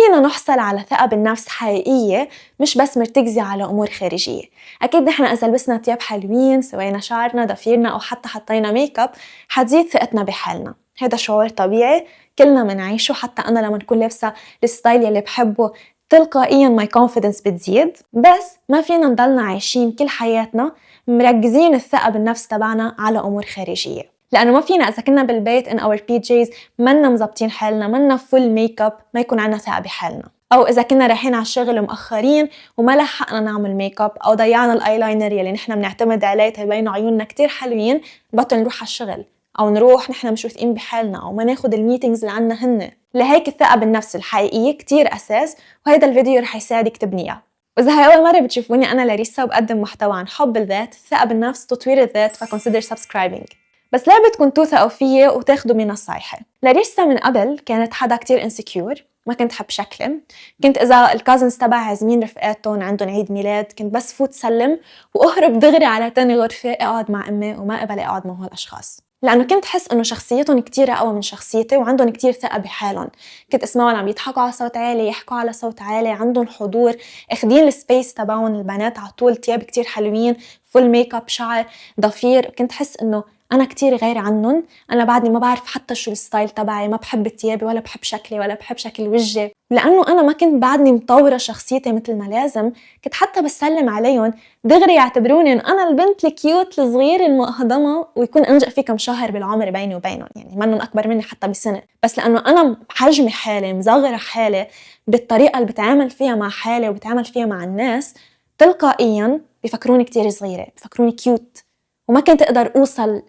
فينا نحصل على ثقة بالنفس حقيقية مش بس مرتكزة على أمور خارجية؟ أكيد نحن إذا لبسنا تياب حلوين، سوينا شعرنا، ضفيرنا، أو حتى حطينا ميك اب، حتزيد ثقتنا بحالنا. هذا شعور طبيعي كلنا منعيشه. حتى أنا لما نكون لابسة الستايل يلي بحبه تلقائيا my confidence بتزيد. بس ما فينا نضلنا عايشين كل حياتنا مركزين الثقة بالنفس تبعنا على أمور خارجية، لأنه ما فينا إذا كنا بالبيت in our PJs منا مزبطين حالنا، منا فول ميك اب، ما يكون عنا ثقة بحالنا. أو إذا كنا رايحين على الشغل مأخرين وما لحقنا نعمل ميك اب، أو ضيعنا الايلاينر يلي نحن بنعتمد عليه تبين عيوننا كتير حلوين، بطل نروح على الشغل، أو نروح نحن مش واثقين بحالنا، أو ما ناخد الميتينجز اللي عنا هن. لهيك الثقة بالنفس الحقيقية كتير أساس، وهيدا الفيديو رح يساعدك تبنيها. وإذا هاي أول مرة بتشوفوني أنا لاريسا وبقدم محتوى عن حب الذات، الثقة بالنفس، تطوير الذات، فconsider subscribing. بس ليه بدكم توثقوا فيي وتاخدوا مني نصايحي؟ لاريسا من قبل كانت حدا كتير انسكيور، ما كنت حب شكلي. كنت إذا الكازنز تبعي عازمين رفقاتهم عندهم عيد ميلاد، كنت بس فوت سلم وأهرب دغري على تاني غرفة أقعد مع أمي، وما قبل أقعد مع هالأشخاص، لأنه كنت حس إنه شخصيتهم كتير أقوى من شخصيتي وعندهم كتير ثقة بحالهم. كنت اسمعهم عم يضحكوا على صوت عالي، يحكوا على صوت عالي، عندهم حضور، اخدين السبيس تبعهم. البنات على طول تياب كتير حلوين، فول ميك اب، شعر، ضفير. كنت حس إنه أنا كتير غير عنهم. أنا بعدني ما بعرف حتى شو الستايل تبعي، ما بحب تيابي ولا بحب شكلي ولا بحب شكل وجهي. لأنه أنا ما كنت بعدني مطورة شخصيتي مثل ما لازم، كنت حتى بسلم عليهم دغري يعتبروني إن أنا البنت الكيوت الصغير المهضمة، ويكون أنجق في كم شهر بالعمر بيني وبينهم، يعني منهم أكبر مني حتى بسنة. بس لأنه أنا حجمي حالي، مصغرة حالي بالطريقة اللي بتعامل فيها مع حالي وبتعامل فيها مع الناس، تلقائيا بفكروني كتير صغيرة، بفكروني كيوت. وما كنت أقدر أوصل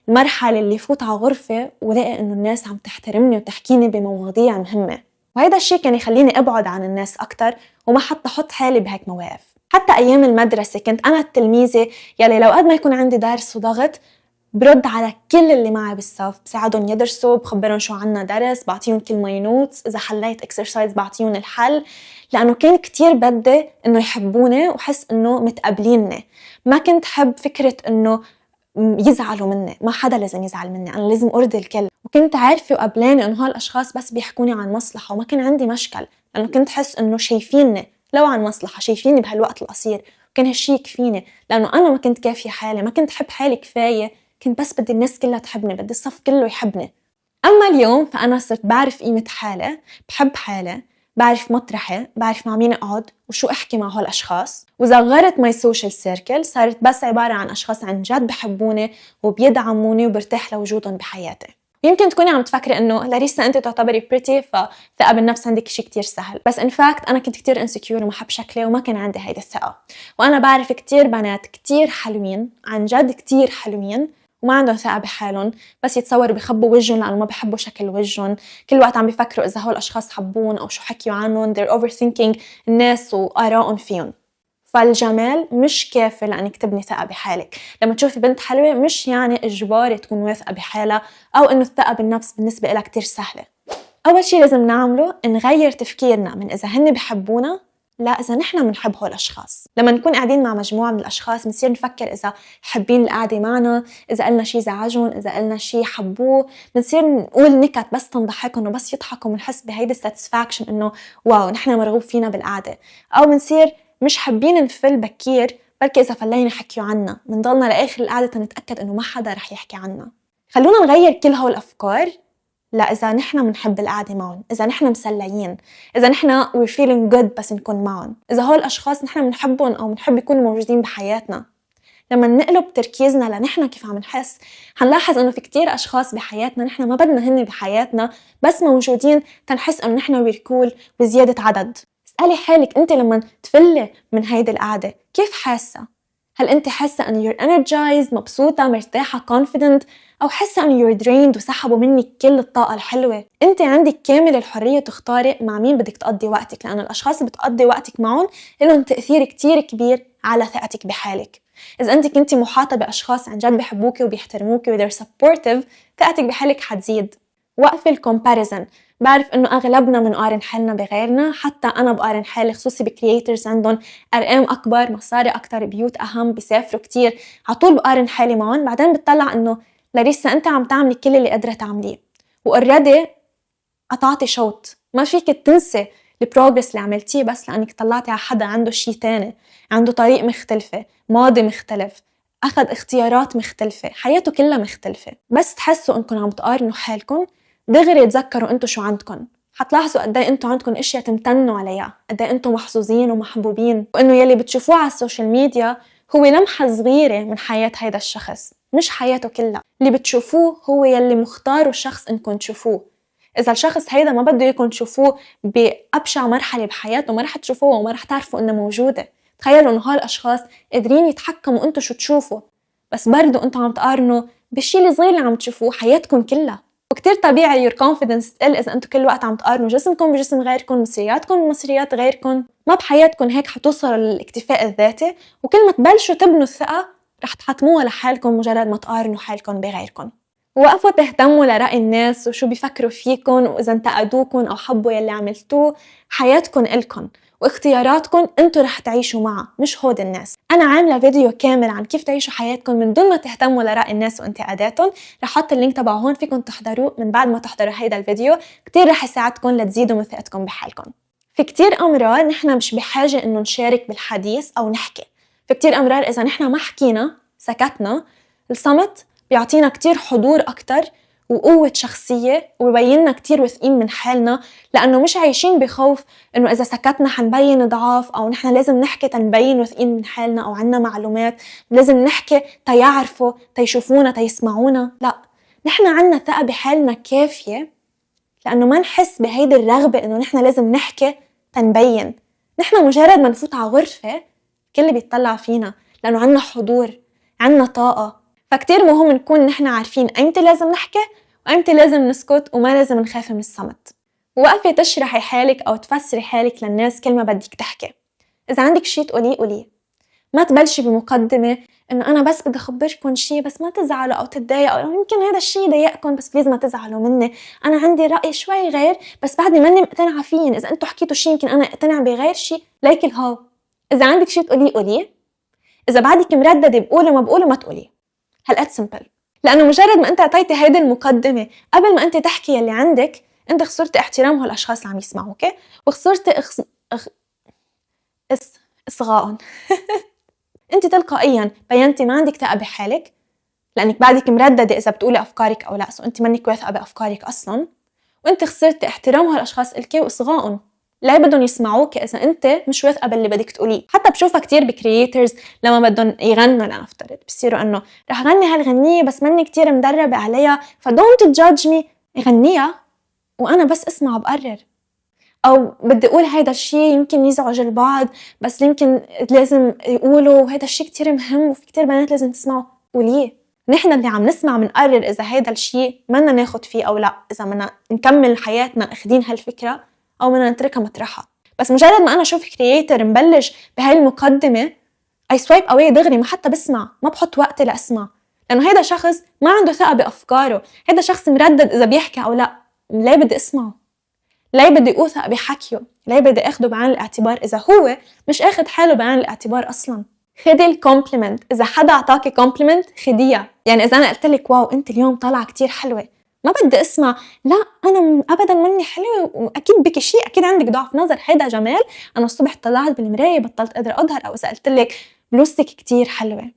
للمرحلة اللي فوت على غرفة ولاقي إنه الناس عم تحترمني وتحكيني بمواضيع مهمة. وهيدا الشيء كان يخليني أبعد عن الناس أكتر، وما حتى أحط حالي بهيك مواقف. حتى أيام المدرسة كنت أنا التلميذة يلي لو قد ما يكون عندي درس وضغط برد على كل اللي معي بالصف، بساعدهم يدرسوا، بخبرهم شو عنا درس، بعطيهم كل ماي نوتس، إذا حليت اكسرسايز بعطيهم الحل، لأنه كان كتير بدي إنه يحبوني وحس إنه متقبليني. ما كنت حب فكرة إنه يزعلوا مني، ما حدا لازم يزعل مني، أنا لازم أرضي الكل. وكنت عارفة وقبلاني إنه هالأشخاص بس بيحكوني عن مصلحة، وما كان عندي مشكل، لأنه كنت حس إنه شايفيني لو عن مصلحة، شايفيني بهالوقت القصير، وكان هالشي يكفيني. لأنه أنا ما كنت كافية حالي، ما كنت حب حالي كفاية، كنت بس بدي الناس كلها تحبني، بدي الصف كله يحبني. أما اليوم فأنا صرت بعرف قيمة حالي، بحب حالي، بعرف مطرحي، بعرف مع مين أقعد وشو أحكي مع هالأشخاص. وصغرت ماي سوشيال سيركل، صارت بس عبارة عن أشخاص عن جد بحبوني وبيدعموني وبرتاح لوجودهم بحياتي. يمكن تكوني عم تفكري إنه لاريسا أنت تعتبري بريتي فثقة بالنفس عندك شيء كتير سهل، بس إن فاكت أنا كنت كتير انسكيور وما حب شكلي وما كان عندي هيدا الثقة. وأنا بعرف كتير بنات كتير حلوين، عن جد كتير حلوين، وما عندهم ثقة بحالهم، بس يتصوروا بيخبوا وجههم لأنه ما بيحبوا شكل وجههم. كل وقت عم بيفكروا إذا هول الأشخاص حبون أو شو حكيوا عنهم. they're overthinking الناس وآرائهم فيهم. فالجمال مش كافي لأنك تبني ثقة بحالك. لما تشوفي بنت حلوة مش يعني إجباري تكون واثقة بحالها، أو إنه الثقة بالنفس بالنسبة لها كتير سهلة. أول شيء لازم نعمله نغير تفكيرنا من إذا هن بحبونا لا إذا نحن بنحب هول الأشخاص. لما نكون قاعدين مع مجموعة من الأشخاص بنصير نفكر إذا حابين القعدة معنا، إذا قلنا شي زعجهم، إذا قلنا شي حبوه، بنصير نقول نكت بس تنضحكهم وبس يضحكوا، ونحس بهيدا الساتسفاكشن إنه واو نحن مرغوب فينا بالقعدة. أو بنصير مش حابين نفل بكير، بلكي إذا فلينا حكيوا عنا بنضلنا لآخر القعدة تنتأكد إنه ما حدا رح يحكي عنا. خلونا نغير كل هول الأفكار لا إذا نحن منحب القعدة معهم، إذا نحن مسليين، إذا نحن we're feeling good بس نكون معهم، إذا هول الأشخاص نحن منحبهم أو منحب يكونوا موجودين بحياتنا. لما نقلب تركيزنا لنحن كيف عم نحس، حنلاحظ إنه في كتير أشخاص بحياتنا نحن ما بدنا هن بحياتنا، بس موجودين تنحس إنه نحن we're cool بزيادة عدد. اسألي حالك أنت لما تفلي من هيدي القعدة كيف حاسة؟ هل أنت حاسة أن you're energized، مبسوطة، مرتاحة، confident، أو حاسة أن you're drained وسحبوا منك كل الطاقة الحلوة؟ أنت عندك كامل الحرية تختاري مع مين بدك تقضي وقتك، لأن الأشخاص اللي بتقضي وقتك معهم لهم تأثير كتير كبير على ثقتك بحالك. إذا أنت كنتي محاطة بأشخاص عن جد بيحبوكي وبيحترموكي و they're supportive، ثقتك بحالك حتزيد. وقف الكومباريزن. بعرف إنه أغلبنا بنقارن حالنا بغيرنا، حتى أنا بقارن حالي، خصوصي بكرياترز عندهم أرقام أكبر، مصاري أكتر، بيوت أهم، بيسافروا كتير، عطول بقارن حالي معهم. بعدين بتطلع إنه لاريسا أنت عم تعملي كل اللي قدرة تعمليه، وأوريدي قطعتي شوط، ما فيك تنسي البروجرس اللي عملتيه بس لأنك طلعتي على حدا عنده شي تاني، عنده طريق مختلفة، ماضي مختلف، أخذ اختيارات مختلفة، حياته كلها مختلفة. بس تحسوا إنكم عم تقارنوا حالكم، دغري تذكروا أنتوا شو عندكم. حتلاحظوا قد ايه انتوا عندكم اشياء تمتنوا عليها، قد ايه انتوا محظوظين ومحبوبين، وانه يلي بتشوفوه على السوشيال ميديا هو لمحة صغيرة من حياة هيدا الشخص، مش حياته كلها. اللي بتشوفوه هو يلي مختاروا الشخص انكم تشوفوه. إذا الشخص هيدا ما بده يكون تشوفوه بأبشع مرحلة بحياته، ما رح تشوفوه وما رح تعرفوا إنه موجودة. تخيلوا إنه هالأشخاص قادرين يتحكموا أنتوا شو تشوفوا، بس برضو أنتوا عم تقارنوا بالشي الصغير اللي عم تشوفوه حياتكم كلها. وكتير طبيعي your confidence تقل إذا أنتوا كل وقت عم تقارنوا جسمكم بجسم غيركم، مصرياتكم بمصريات غيركم. ما بحياتكم هيك حتوصلوا للاكتفاء الذاتي، وكل ما تبلشوا تبنوا الثقة رح تحطموها لحالكم مجرد ما تقارنوا حالكم بغيركم. وقفوا تهتموا لرأي الناس وشو بيفكروا فيكم، وإذا انتقدوكم أو حبوا يلي عملتوه. حياتكم إلكم واختياراتكم انتوا رح تعيشوا معها، مش هود الناس. أنا عاملة فيديو كامل عن كيف تعيشوا حياتكم من دون ما تهتموا لرأي الناس وانتقاداتهم، رح حط اللينك تبعه هون، فيكم تحضروه من بعد ما تحضروا هيدا الفيديو. كتير رح يساعدكم لتزيدوا من ثقتكم بحالكم. في كتير أمرار نحن مش بحاجة إنه نشارك بالحديث أو نحكي. في كتير أمرار إذا نحن ما حكينا سكتنا، الصمت بيعطينا كتير حضور أكتر وقوة شخصية، وبيبيننا كتير واثقين من حالنا، لأنه مش عايشين بخوف إنه إذا سكتنا حنبين ضعاف، أو نحن لازم نحكي تنبين واثقين من حالنا، أو عنا معلومات لازم نحكي تيعرفوا تيشوفونا تيسمعونا. لا، نحن عنا ثقة بحالنا كافية لأنه ما نحس بهيدي الرغبة إنه نحن لازم نحكي تنبين. نحن مجرد ما نفوت على غرفة كل بيطلع فينا، لأنه عنا حضور، عنا طاقة. فكتير مهم نكون نحن عارفين أيمتى لازم نحكي وأيمتى لازم نسكت، وما لازم نخاف من الصمت. وقفي تشرحي حالك أو تفسري حالك للناس كل ما بدك تحكي. إذا عندك شي تقوليه قوليه، ما تبلشي بمقدمة إنه أنا بس بدي أخبركم شي بس ما تزعلوا أو تتضايقوا، أو يمكن هذا الشي يضايقكم بس بليز ما تزعلوا مني، أنا عندي رأي شوي غير بس بعدني ماني مقتنعة فيه، إذا أنتوا حكيتوا شي يمكن أنا أقتنع بغير شي. ليك الهاو، إذا عندك شي تقوليه قوليه، إذا بعدك مرددة بقوله ما بقوله ما تقوليه. هالقد سمبل. لأنه مجرد ما أنت أعطيتي هيدي المقدمة قبل ما أنت تحكي اللي عندك، أنت خسرت احترام هالأشخاص اللي عم يسمعوك، وخسرت إصغاءهم. أنت تلقائيا بينتي ما عندك ثقة بحالك، لأنك بعدك مرددة إذا بتقولي أفكارك أو لا، أنت منك واثقة بأفكارك أصلا، وأنت خسرت احترام هالأشخاص الكي وإصغائهم. لا بدهم يسمعوك إذا أنت مش واثقة باللي بدك تقوليه. حتى بشوفها كتير بكرييترز لما بدهم يغنوا، لنفترض بصيروا إنه رح غني هالغنية بس مني كتير مدربة عليها فدونت جادج مي، يغنيها وأنا بس أسمع بقرر. أو بدي أقول هيدا الشي يمكن يزعج البعض بس يمكن لازم يقولوا، وهيدا الشي كتير مهم وفي كتير بنات لازم تسمعوا. وليه؟ نحن اللي عم نسمع منقرر إذا هيدا الشي بدنا ناخد فيه أو لا، إذا بدنا نكمل حياتنا أخدين هالفكرة أو بدنا نتركها مطرحها. بس مجرد ما أنا أشوف كرييتر مبلش بهاي المقدمة I swipe away دغري، ما حتى بسمع، ما بحط وقتي لأسمع، لأنه هيدا شخص ما عنده ثقة بأفكاره، هيدا شخص مردد إذا بيحكي أو لا. ليه بدي أسمعه؟ ليه بدي أوثق بحكيه؟ ليه بدي أخده بعين الاعتبار إذا هو مش أخد حاله بعين الاعتبار أصلاً؟ خدي الكومبلمنت، إذا حدا عطاكي كومبلمنت خديها. يعني إذا أنا قلت لك واو أنت اليوم طالعة كتير حلوة، ما بدي أسمع لا أنا أبداً مني حلوة وأكيد بك شيء، أكيد عندك ضعف نظر، هيدا جمال. أنا الصبح طلعت بالمراية بطلت قادرة أظهر. أو إذا قلت لك بلوزتك كتير حلوة،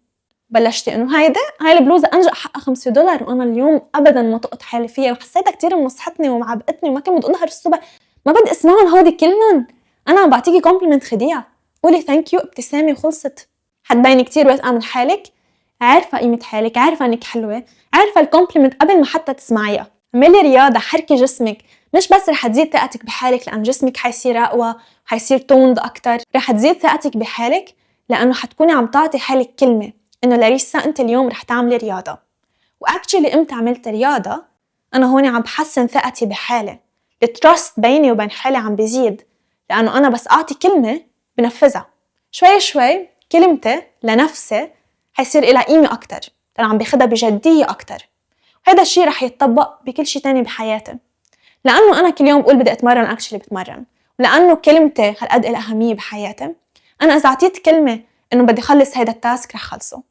بلشتي إنه هاي البلوزة أنجق حقها $5 وأنا اليوم أبداً ما طقت حالي فيها وحسيتها كتير منصحتني ومعبقتني وما كنت بدي أظهر الصبح. ما بدي أسمعهم هودي كلهم. أنا عم بعطيكي كومبلمنت خديها، قولي ثانك يو ابتسامي وخلصت. حتبيني كتير واثقة من حالك، عارفة قيمة حالك، عارفة إنك حلوة، عارفة الكومبلمنت قبل ما حتى تسمعيها. اعملي رياضة، حركي جسمك، مش بس رح تزيد ثقتك بحالك لأن جسمك حيصير أقوى وحيصير توند أكتر، رح تزيد ثقتك بحالك لأنه حتكوني عم تعطي حالك كلمة إنه لاريسا أنت اليوم رح تعملي رياضة. وأكتشلي إمتى عملت رياضة أنا هون عم بحسن ثقتي بحالي، التراست بيني وبين حالي عم بيزيد، لأنه أنا بس أعطي كلمة بنفذها. شوي شوي كلمتي لنفسي حيصير إلها قيمة أكتر، أنا عم بيخدها بجدية أكتر. وهذا الشيء رح يتطبق بكل شيء تاني بحياتي، لأنه أنا كل يوم بقول بدي أتمرن أكشلي بتمرن، ولأنه كلمتي هالقد إلها أهمية بحياتي. أنا إذا أعطيت كلمة إنه بدي خلص هيدا التاسك رح خلصه،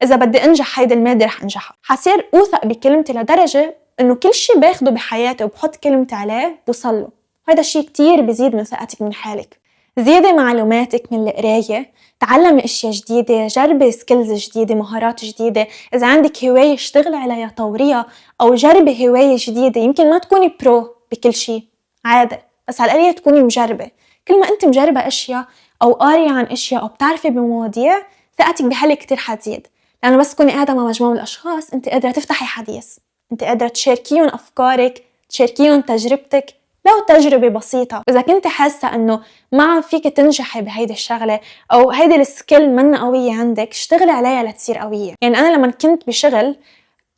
إذا بدي أنجح هيدا المادة رح أنجحها. حصير أوثق بكلمتي لدرجة إنه كل شيء باخده بحياتي وبحط كلمتي عليه بوصله، وهذا الشيء كتير بيزيد من ثقتك من حالك. زيادة معلوماتك من القراية، تعلمي اشياء جديدة، جربي سكيلز جديدة، مهارات جديدة. اذا عندك هواية اشتغلي عليها، طوريها، او جربي هواية جديدة. يمكن ما تكوني برو بكل شيء، عادي، بس على القليل تكوني مجربة. كل ما انت مجربة اشياء او قارية عن اشياء او بتعرفي بمواضيع، ثقتك بحالك كتير حتزيد. لانه بس تكوني قاعدة مع مجموعة من الاشخاص، انت قادرة تفتحي حديث، انت قادرة تشاركيهم افكارك، تشاركيهم تجربتك لو تجربة بسيطة. إذا كنت حاسة إنه ما عم فيك تنجحي بهيدي الشغلة أو هيدي السكيل منا قوية عندك، اشتغلي عليها لتصير قوية. يعني أنا لما كنت بشغل،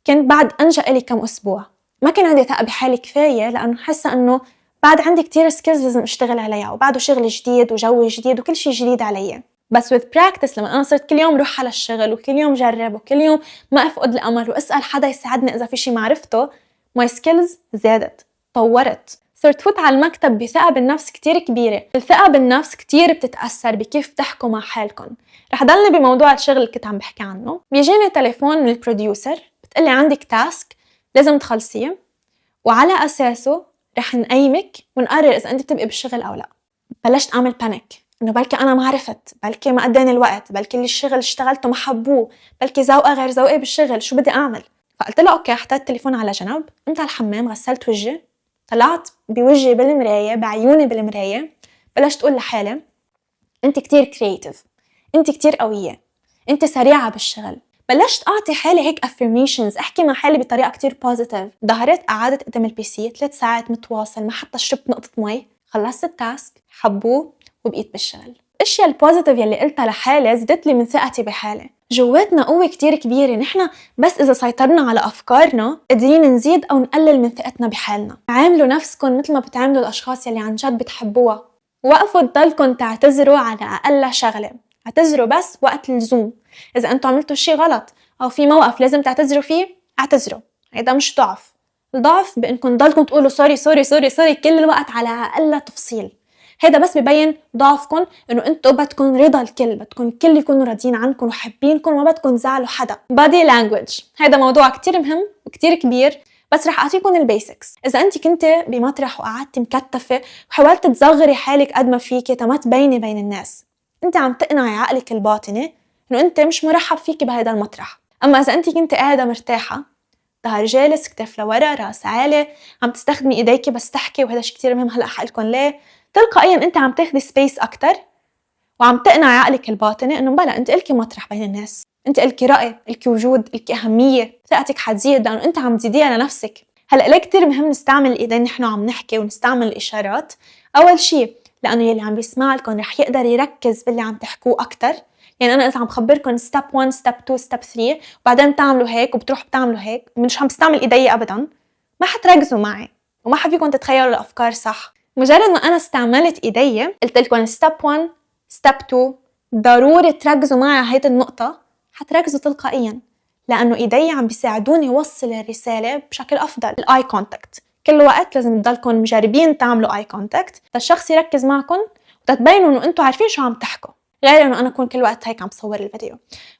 كنت بعد أنجح إلي كم أسبوع ما كان عندي ثقة بحالي كفاية، لأنه حاسة إنه بعد عندي كتير سكيلز لازم اشتغل عليها، وبعده شغل جديد وجو جديد وكل شيء جديد علي. بس with practice، لما أنا صرت كل يوم روح على الشغل وكل يوم جرب وكل يوم ما أفقد الأمل وأسأل حدا يساعدني إذا في شيء ما عرفته، my skills زادت، طورت. صرت فوت على المكتب بثقة بالنفس كتير كبيرة. الثقة بالنفس كتير بتتأثر بكيف تحكوا مع حالكم. رح ضلني بموضوع الشغل اللي كنت عم بحكي عنه. بيجيني تليفون من البروديوسر بتقلي عندك تاسك لازم تخلصيه، وعلى أساسه رح نقيمك ونقرر إذا أنت بتبقي بالشغل أو لا. بلشت أعمل بانيك، إنه بلكي أنا ما عرفت، بلكي ما قداني الوقت، بلكي اللي الشغل اشتغلته ما حبوه، بلكي ذوقه غير ذوقي بالشغل، شو بدي أعمل؟ فقلت له أوكي، حطيت التليفون على جنب، قمت على الحمام، غسلت وجهي، طلعت بوجهي بالمراية، بعيوني بالمراية، بلشت أقول لحالي أنت كتير كرياتيف، أنت كتير قوية، أنت سريعة بالشغل. بلشت أعطي حالي هيك affirmations، أحكي مع حالي بطريقة كتير positive. ظهرت قعدت قدام البيسي 3 ساعات متواصل، ما حتى شربت نقطة مي، خلصت التاسك، حبوه، وبقيت بالشغل. الاشياء البوزيتيف يلي قلتها لحالي زدت لي من ثقتي بحالي. جواتنا قوة كتير كبيرة، نحن بس إذا سيطرنا على أفكارنا قادرين نزيد أو نقلل من ثقتنا بحالنا. عاملوا نفسكم مثل ما بتعاملوا الأشخاص يلي عن جد بتحبوها. وقفوا تضلكم تعتذروا على أقل شغلة، اعتذروا بس وقت اللزوم. إذا أنتوا عملتوا شي غلط أو في موقف لازم تعتذروا فيه، اعتذروا، هيدا مش ضعف. الضعف بإنكم ضلكم تقولوا سوري سوري سوري سوري كل الوقت على أقل تفصيل. هيدا بس ببين ضعفكم، انه انتوا بدكم رضا الكل، بدكم الكل يكونوا راضيين عنكم وحابينكم وما بدكم تزعلوا حدا. body language هيدا موضوع كتير مهم وكتير كبير، بس رح اعطيكم البيسكس. اذا انت كنت بمطرح وقعدتي مكتفه وحاولت تصغري حالك قد ما فيكي تما تبيني بين الناس، انت عم تقنعي عقلك الباطني انه انت مش مرحب فيكي بهيدا المطرح. اما اذا انت كنت قاعده مرتاحه، ظهر جالس، كتف لورا، راس عالي، عم تستخدمي ايديكي بس تحكي، وهذا شيء كتير مهم هلا حقلكم ليه، تلقائيا انت عم تاخدي سبيس اكتر وعم تقنعي عقلك الباطني انه بلا انت الكي مطرح بين الناس، انت الكي رأي، الكي وجود، الكي اهميه. ثقتك حتزيد لانه انت عم تزيديها لنفسك. هلا ليه كتير مهم نستعمل الايدين نحن عم نحكي ونستعمل الاشارات؟ اول شيء لانه يلي عم بيسمع لكم رح يقدر يركز باللي عم تحكوه اكتر. يعني انا اذا عم خبركم ستيب 1 ستيب 2 ستيب 3 وبعدين بتعملوا هيك وبتروحوا بتعملوا هيك، مش عم بستعمل ايدي ابدا، ما حتركزوا معي وما حفيكم تتخيلوا الافكار صح. مجرد ما أنا استعملت إيدي قلت لكم ستيب 1 ستيب 2 ضروري تركزوا معي على هيدي النقطة، حتركزوا تلقائيا، لأنه إيدي عم بيساعدوني وصل الرسالة بشكل أفضل. الآي كونتاكت كل وقت لازم تضلكم مجربين تعملوا آي كونتاكت للشخص يركز معكم وتتبينوا إنه أنتوا عارفين شو عم تحكوا، غير إنه أنا أكون كل وقت هيك عم بصور الفيديو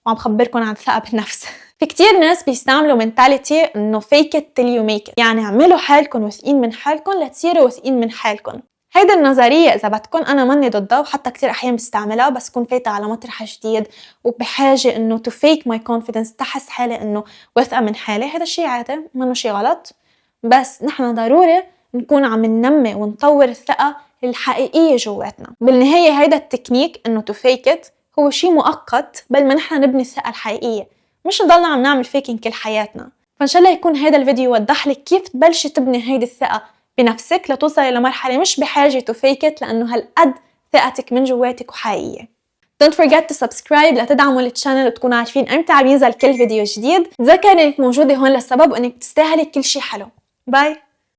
وعم خبركم عن الثقة بالنفس. في كتير ناس بيستعملوا منتاليتي إنه fake it till you make it، يعني اعملوا حالكم واثقين من حالكم لتصيروا واثقين من حالكم. هيدا النظرية إذا بدكم أنا ماني ضدها، وحتى كتير أحيان بستعملها بس كون فايتة على مطرح جديد وبحاجة إنه to fake my confidence، تحس حالي إنه واثقة من حالي. هذا الشيء عادي، منه شيء غلط، بس نحن ضروري نكون عم ننمي ونطور الثقة الحقيقية جواتنا. بالنهاية هيدا التكنيك إنه to fake it هو شيء مؤقت، بل ما نحن نبني الثقة الحقيقية، مش نضلنا عم نعمل فيكينج كل حياتنا. فإن شاء الله يكون هيدا الفيديو وضح لك كيف تبلشي تبني هيدي الثقة بنفسك لتوصلي لمرحلة مش بحاجة to fake it، لأنه هالقد ثقتك من جواتك وحقيقية. Don't forget to subscribe لتدعموا الشانل وتكونوا عارفين امتى عم ينزل كل فيديو جديد. تذكري انك موجودة هون للسبب وانك تستاهلي كل شي حلو. باي.